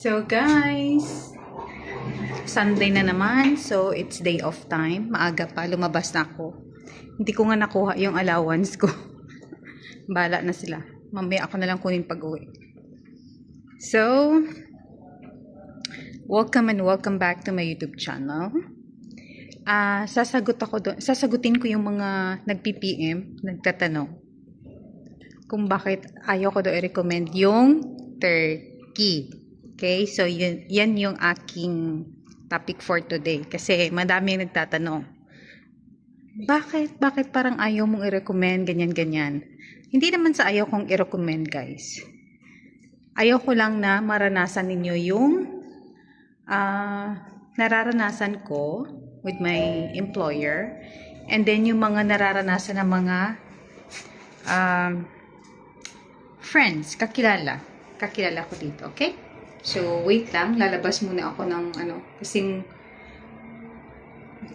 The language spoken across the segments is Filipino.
So guys, Sunday na naman. So it's day off time. Maaga pa, lumabas na ako. Hindi ko nga nakuha yung allowance ko. Bala na sila. Mamaya ako na lang kunin pag-uwi. So, welcome and welcome back to my YouTube channel. Sasagutin ko yung mga nag-PPM, nagtatanong kung bakit ayaw ko daw i-recommend yung turkey. Okay, so yan yung aking topic for today. Kasi madami nagtatanong, bakit parang ayaw mong i-recommend, ganyan-ganyan. Hindi naman sa ayaw kong i-recommend, guys. Ayaw ko lang na maranasan ninyo yung nararanasan ko with my employer. And then yung mga nararanasan ng mga friends, kakilala ko dito, okay? So, wait lang. Lalabas muna ako ng kasing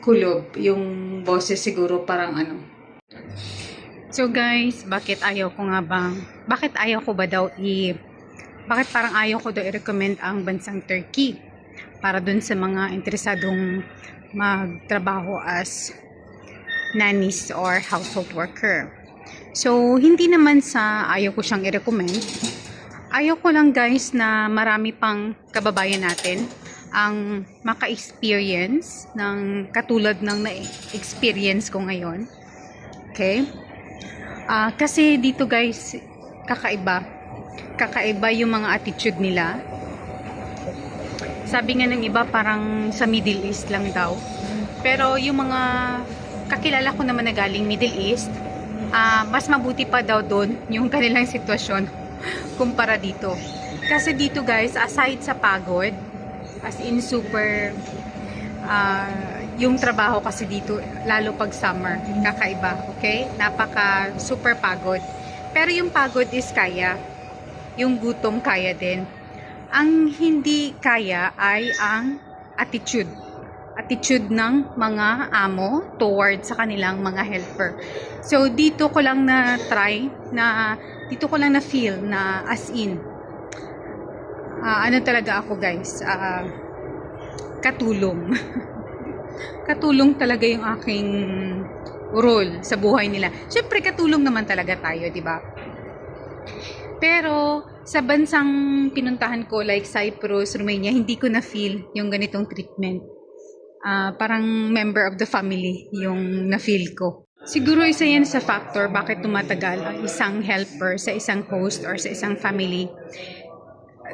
kulob. Yung boses siguro parang So, guys, bakit ayaw ko ba daw bakit parang ayaw ko daw i-recommend ang bansang Turkey para dun sa mga interesadong magtrabaho as nannies or household worker. So, hindi naman sa ayaw ko siyang i-recommend. Ayaw ko lang, guys, na marami pang kababayan natin ang maka-experience ng katulad ng na-experience ko ngayon. Okay? Kasi dito, guys, kakaiba yung mga attitude nila. Sabi nga ng iba parang sa Middle East lang daw. Pero yung mga kakilala ko naman na galing Middle East, mas mabuti pa daw doon yung kanilang sitwasyon kumpara dito. Kasi dito, guys, aside sa pagod, as in super yung trabaho kasi dito, lalo pag summer, kakaiba, okay? Napaka super pagod. Pero yung pagod is kaya. Yung gutom kaya din. Ang hindi kaya ay ang attitude ng mga amo towards sa kanilang mga helper. So dito ko lang na feel na as in talaga ako, guys, katulong. Katulong talaga yung aking role sa buhay nila. Syempre katulong naman talaga tayo, di ba? Pero sa bansang pinuntahan ko like Cyprus, Romania, hindi ko na feel yung ganitong treatment. Parang member of the family yung na-feel ko. Siguro isa yan sa factor bakit tumatagal ang isang helper sa isang host or sa isang family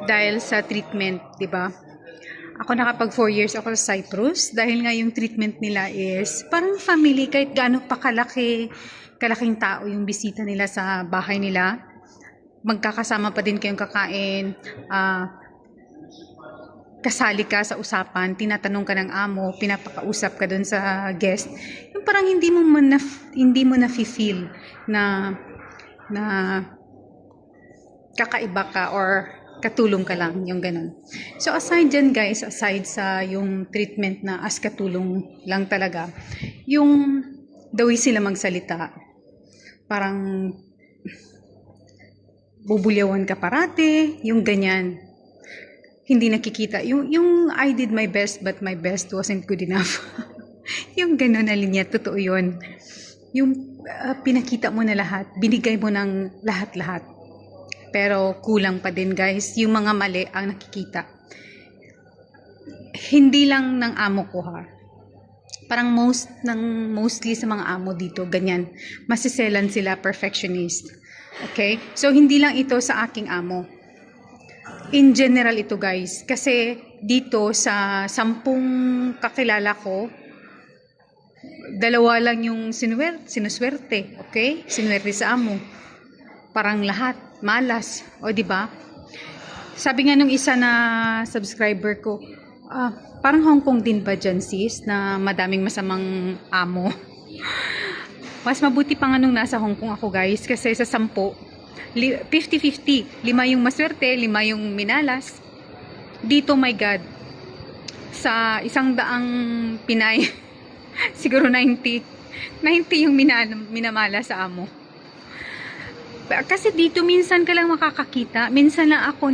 dahil sa treatment, di ba? Ako nakapag 4 years ako sa Cyprus dahil nga yung treatment nila is parang family, kahit gaano pa kalaking tao yung bisita nila sa bahay nila. Magkakasama pa din kayong kakain, kasali ka sa usapan, tinatanong ka ng amo, pinapakausap ka dun sa guest. Yung parang hindi mo na feel na kakaiba ka or katulong ka lang, yung ganun. So aside dyan, guys, aside sa yung treatment na as katulong lang talaga, yung the way sila magsalita, parang bubulyawan ka parate, yung ganyan. Hindi nakikita. Yung I did my best but my best wasn't good enough. Yung gano'n na linya, totoo yun. Yung pinakita mo na lahat, binigay mo ng lahat-lahat. Pero kulang pa din, guys. Yung mga mali ang nakikita. Hindi lang ng amo ko, ha. Parang mostly sa mga amo dito, ganyan. Masiselan sila, perfectionist. Okay? So, hindi lang ito sa aking amo. In general ito, guys, kasi dito sa 10 kakilala ko, 2 lang yung sinuswerte, okay? Sinwerte sa amo. Parang lahat malas, o di ba? Sabi nga nung isa na subscriber ko, parang Hong Kong din ba dyan, sis, na madaming masamang amo? Mas mabuti pa nga nung nasa Hong Kong ako, guys, kasi sa 10 50-50. 5 yung maswerte, 5 yung minalas. Dito, my God, sa 100 Pinay, siguro 90 yung minamala sa amo. Kasi dito minsan ka lang makakakita, minsan lang ako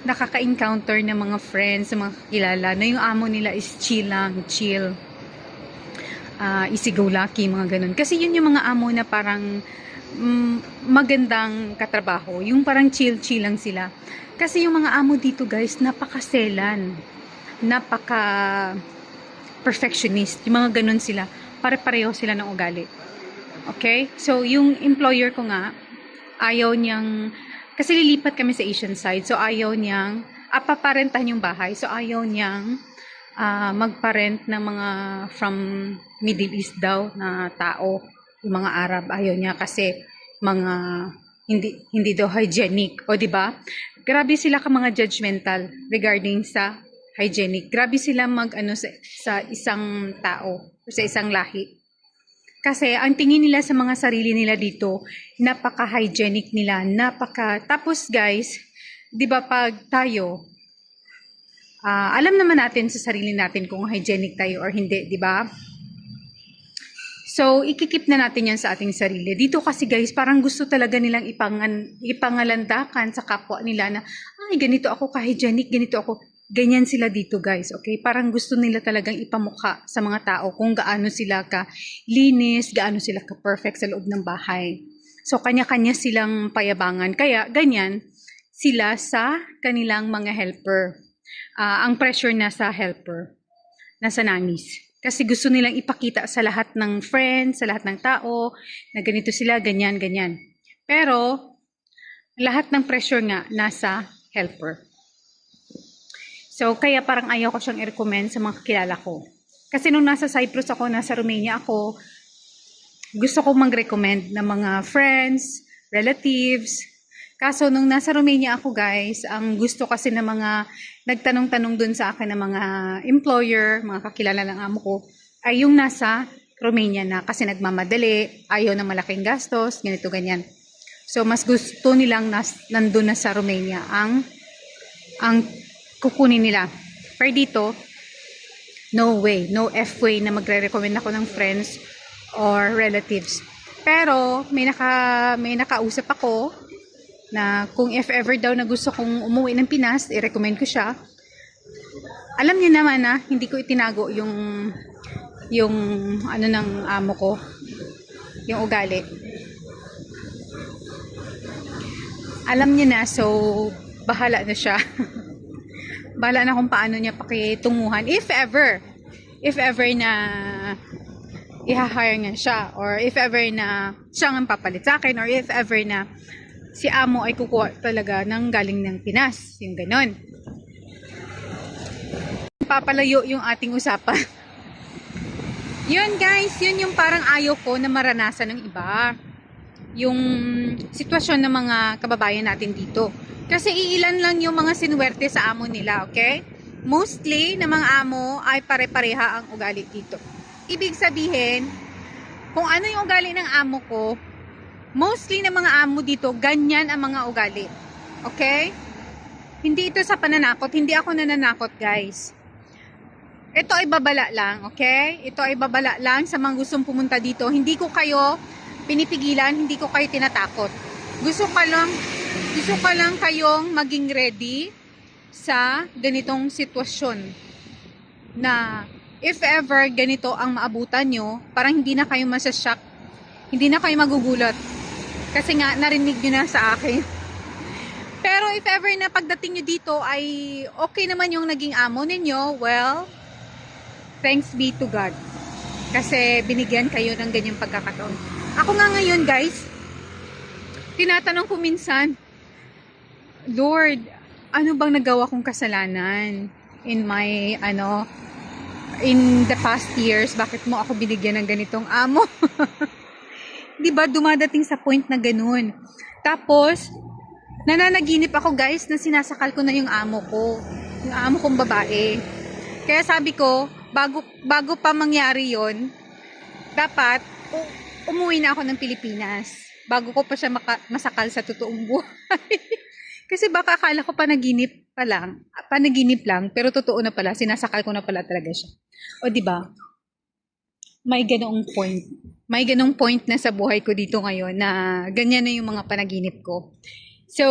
nakaka-encounter ng mga friends, mga kakilala na yung amo nila is chill lang, chill. Easy go lucky, mga ganun. Kasi yun yung mga amo na parang magandang katrabaho, yung parang chill-chill lang sila. Kasi yung mga amo dito guys, napakaselan, napaka-perfectionist, yung mga ganun sila, pare-pareho sila ng ugali. Okay? So, yung employer ko nga, ayaw niyang, kasi lilipat kami sa Asian side, so ayaw niyang, paparentahan yung bahay, so ayaw niyang magparent ng mga from Middle East daw na tao, yung mga Arab, ayaw niya kasi mga hindi daw hygienic, o di ba? Grabe sila ka mga judgmental regarding sa hygienic. Grabe sila sa isang tao, sa isang lahi. Kasi ang tingin nila sa mga sarili nila dito, napaka-hygienic nila, tapos guys, 'di ba pag tayo alam naman natin sa sarili natin kung hygienic tayo or hindi, 'di ba? So, ikikip na natin 'yan sa ating sarili. Dito kasi guys, parang gusto talaga nilang ipangalandakan sa kapwa nila na ay ganito ako ka-hygienic, ganito ako. Ganyan sila dito guys, okay? Parang gusto nila talagang ipamukha sa mga tao kung gaano sila ka linis, gaano sila ka perfect sa loob ng bahay. So kanya-kanya silang payabangan. Kaya ganyan sila sa kanilang mga helper. Ang pressure na sa helper, nasa nannies. Kasi gusto nilang ipakita sa lahat ng friends, sa lahat ng tao, na ganito sila, ganyan, ganyan. Pero lahat ng pressure nga nasa helper. So, kaya parang ayaw ko siyang i-recommend sa mga kakilala ko. Kasi nung nasa Cyprus ako, nasa Romania ako, gusto ko mag-recommend ng mga friends, relatives. Kaso nung nasa Romania ako guys, ang gusto kasi ng mga nagtanong-tanong dun sa akin ng mga employer, mga kakilala ng amo ko, ay yung nasa Romania na kasi nagmamadali, ayaw na malaking gastos, ganito ganyan. So, mas gusto nilang nandun na sa Romania ang kukunin nila. Pero dito, no way, no F way na magre-recommend ako ng friends or relatives. Pero may nakausap ako na kung if ever daw na gusto kong umuwi ng Pinas, i-recommend ko siya. Alam niya naman na hindi ko itinago yung ano ng amo ko, yung ugali. Alam niya na, so bahala na siya. Bahala na kung paano niya pakitunguhan if ever na i-hire nga siya, or if ever na siya ang papalit sa akin, or if ever na si amo ay kukuha talaga ng galing ng Pinas, yung ganon. Papalayo yung ating usapan. Yun guys, yun yung parang ayaw ko na maranasan ng iba, yung sitwasyon ng mga kababayan natin dito. Kasi iilan lang yung mga sinuwerte sa amo nila, okay? Mostly na mga amo ay pare-pareha ang ugali dito. Ibig sabihin, kung ano yung ugali ng amo ko, mostly na mga amo dito, ganyan ang mga ugali. Okay? Hindi ito sa pananakot, hindi ako nananakot guys. Ito ay babala lang, okay? Ito ay babala lang sa mga gustong pumunta dito. Hindi ko kayo pinipigilan, hindi ko kayo tinatakot. Gusto ko lang kayong maging ready sa ganitong sitwasyon na if ever ganito ang maabutan nyo, parang hindi na kayo masashock, hindi na kayo magugulat kasi nga narinig nyo na sa akin. Pero if ever na pagdating nyo dito ay okay naman yung naging amo ninyo, well, thanks be to God kasi binigyan kayo ng ganyang pagkakataon. Ako nga ngayon guys, tinatanong ko minsan, Lord, ano bang nagawa kong kasalanan in the past years? Bakit mo ako binigyan ng ganitong amo? 'Di ba dumadating sa point na ganun. Tapos, nananaginip ako guys na sinasakal ko na yung amo ko. Yung amo kong babae. Kaya sabi ko, bago pa mangyari yon, dapat umuwi na ako ng Pilipinas. Bago ko pa siya masakal sa totoong buhay. Kasi baka akala ko panaginip lang, pero totoo na pala, sinasakal ko na pala talaga siya. O di ba? May ganoong point. may ganong point na sa buhay ko dito ngayon na ganyan na yung mga panaginip ko. So,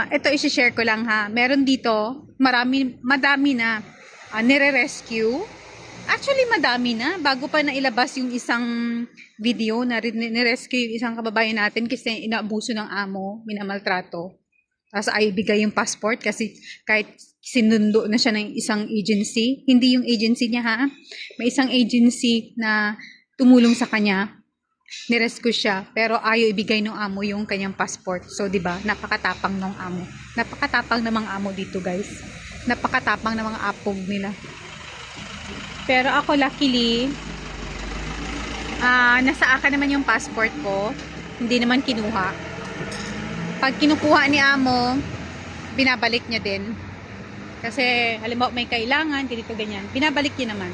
ito isi-share ko lang ha. Meron dito, madami na nire-rescue. Actually, madami na. Bago pa nailabas yung isang video na nirescue yung isang kababayan natin kasi inaabuso ng amo, minamaltrato. Tapos ay bigay yung passport kasi kahit sinundo na siya ng isang agency, hindi yung agency niya ha, may isang agency na tumulong sa kanya, nirescue siya, pero ayaw ibigay ng amo yung kanyang passport. So, di ba, napakatapang ng amo. Napakatapang ng mga amo dito, guys. Napakatapang ng mga apog nila. Pero ako, luckily, nasa akin naman yung passport ko. Hindi naman kinuha. Pag kinukuha ni amo, binabalik niya din. Kasi, halimbawa may kailangan, ganito ganyan. Binabalik niya naman.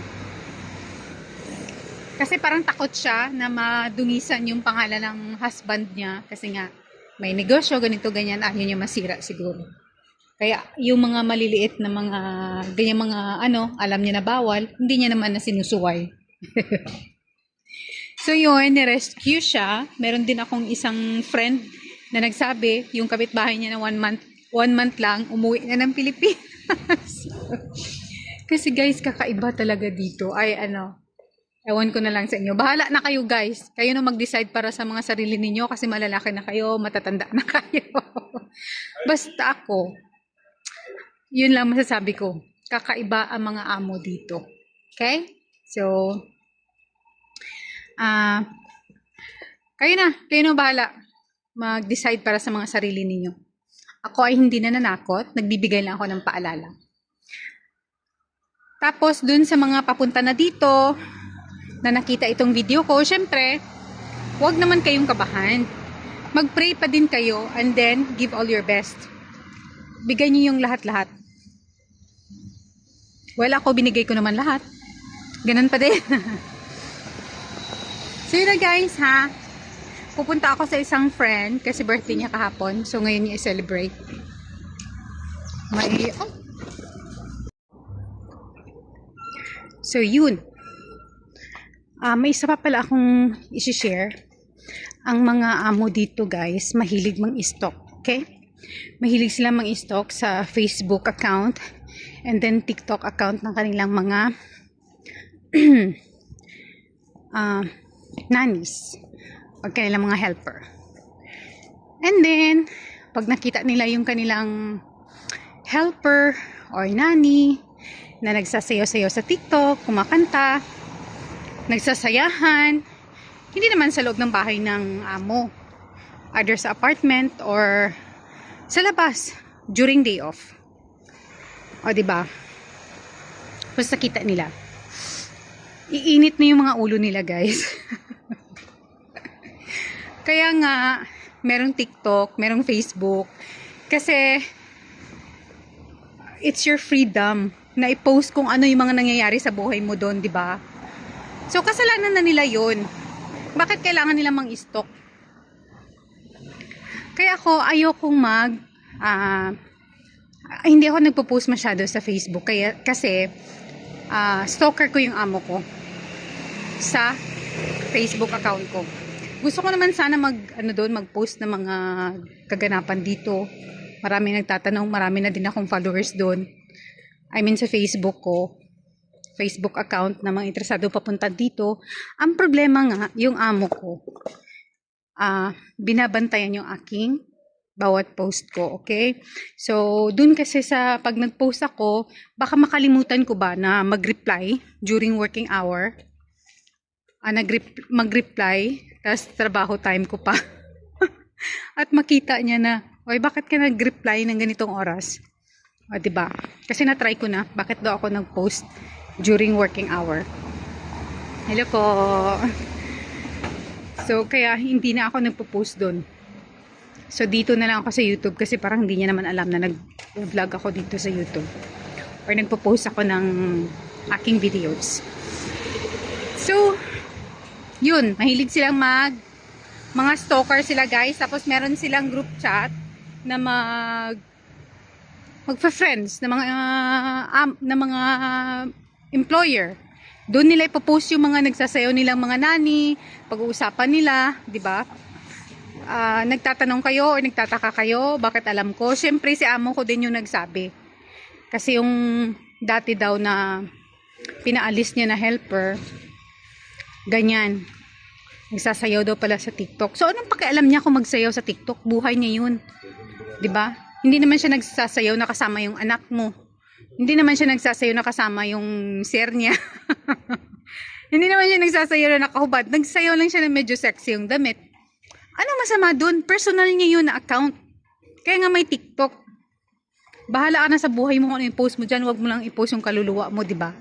Kasi parang takot siya na madungisan yung pangalan ng husband niya. Kasi nga, may negosyo, ganito ganyan, ayaw niya masira siguro. Kaya yung mga maliliit na mga, ganyan mga alam niya na bawal, hindi niya naman na sinusuway. So yun, nirescue siya. Meron din akong isang friend na nagsabi, yung kapitbahay niya na 1 month lang, umuwi na ng Pilipinas. Kasi guys, kakaiba talaga dito. Ay ewan ko na lang sa inyo. Bahala na kayo guys. Kayo na mag-decide para sa mga sarili ninyo kasi malalaki na kayo, matatanda na kayo. Basta ako, yun lang masasabi ko. Kakaiba ang mga amo dito. Okay? So, kayo na bahala mag-decide para sa mga sarili ninyo. Ako ay hindi na nanakot, nagbibigay lang ako ng paalala. Tapos, dun sa mga papunta na dito, na nakita itong video ko, syempre, huwag naman kayong kabahan. Mag-pray pa din kayo and then give all your best. Bigay niyo yung lahat-lahat. Well, ako binigay ko naman lahat. Ganun pa din. So yun na guys ha. Pupunta ako sa isang friend kasi birthday niya kahapon. So ngayon niya i-celebrate. So yun. May isa pa pala akong isi-share. Ang mga amo dito guys, mahilig mang-stock. Okay? Mahilig sila mang-stock sa Facebook account and then TikTok account ng kanilang mga nannies o kanilang mga helper. And then, pag nakita nila yung kanilang helper or nanny na nagsasayaw-sayaw sa TikTok, kumakanta, nagsasayahan, hindi naman sa loob ng bahay ng amo, either sa apartment or sa labas during day off. O diba? Basta kita nila. Iinit na yung mga ulo nila guys. Kaya nga, merong TikTok, merong Facebook. Kasi, it's your freedom na i-post kung ano yung mga nangyayari sa buhay mo doon, diba? So, kasalanan na nila yun. Bakit kailangan nila mang-stock? Kaya ako, ayokong hindi ako nagpo-post masyado sa Facebook kasi stalker ko yung amo ko sa Facebook account ko. Gusto ko naman sana mag-post ng mga kaganapan dito. Marami nagtatanong, marami na din akong followers doon. I mean sa Facebook ko, Facebook account na mga interesado papunta dito. Ang problema nga, yung amo ko, binabantayan yung aking bawat post ko, okay? So, dun kasi sa pag nag-post ako, baka makalimutan ko ba na mag-reply during working hour? Mag-reply, tas trabaho time ko pa. At makita niya na, oy, bakit ka nag-reply ng ganitong oras? O, diba? Kasi na-try ko na, bakit daw ako nag-post during working hour? Hello po. So, kaya hindi na ako nagpo-post doon. So, dito na lang ako sa YouTube kasi parang hindi niya naman alam na nag-vlog ako dito sa YouTube. Or nagpo-post ako ng aking videos. So, yun. Mahilig silang mga stalker sila guys. Tapos, meron silang group chat na magpa-friends na mga employer. Doon nila ipopost yung mga nagsasayaw nilang mga nani, pag-uusapan nila, di ba? Nagtatanong kayo o nagtataka kayo, bakit alam ko? Siyempre si amo ko din yung nagsabi. Kasi yung dati daw na pinaalis niya na helper, ganyan. Nagsasayaw daw pala sa TikTok. So anong pakialam niya kung magsayaw sa TikTok? Buhay niya yun. 'Di ba? Hindi naman siya nagsasayaw na kasama yung anak mo. Hindi naman siya nagsasayaw na kasama yung sir niya. Hindi naman siya nagsasayaw na nakahubad. Nagsayaw lang siya na medyo sexy yung damit. Ano masama dun? Personal niya yun na account. Kaya nga may TikTok. Bahala ka na sa buhay mo kung ano i-post mo dyan. Huwag mo lang i-post yung kaluluwa mo, 'di ba?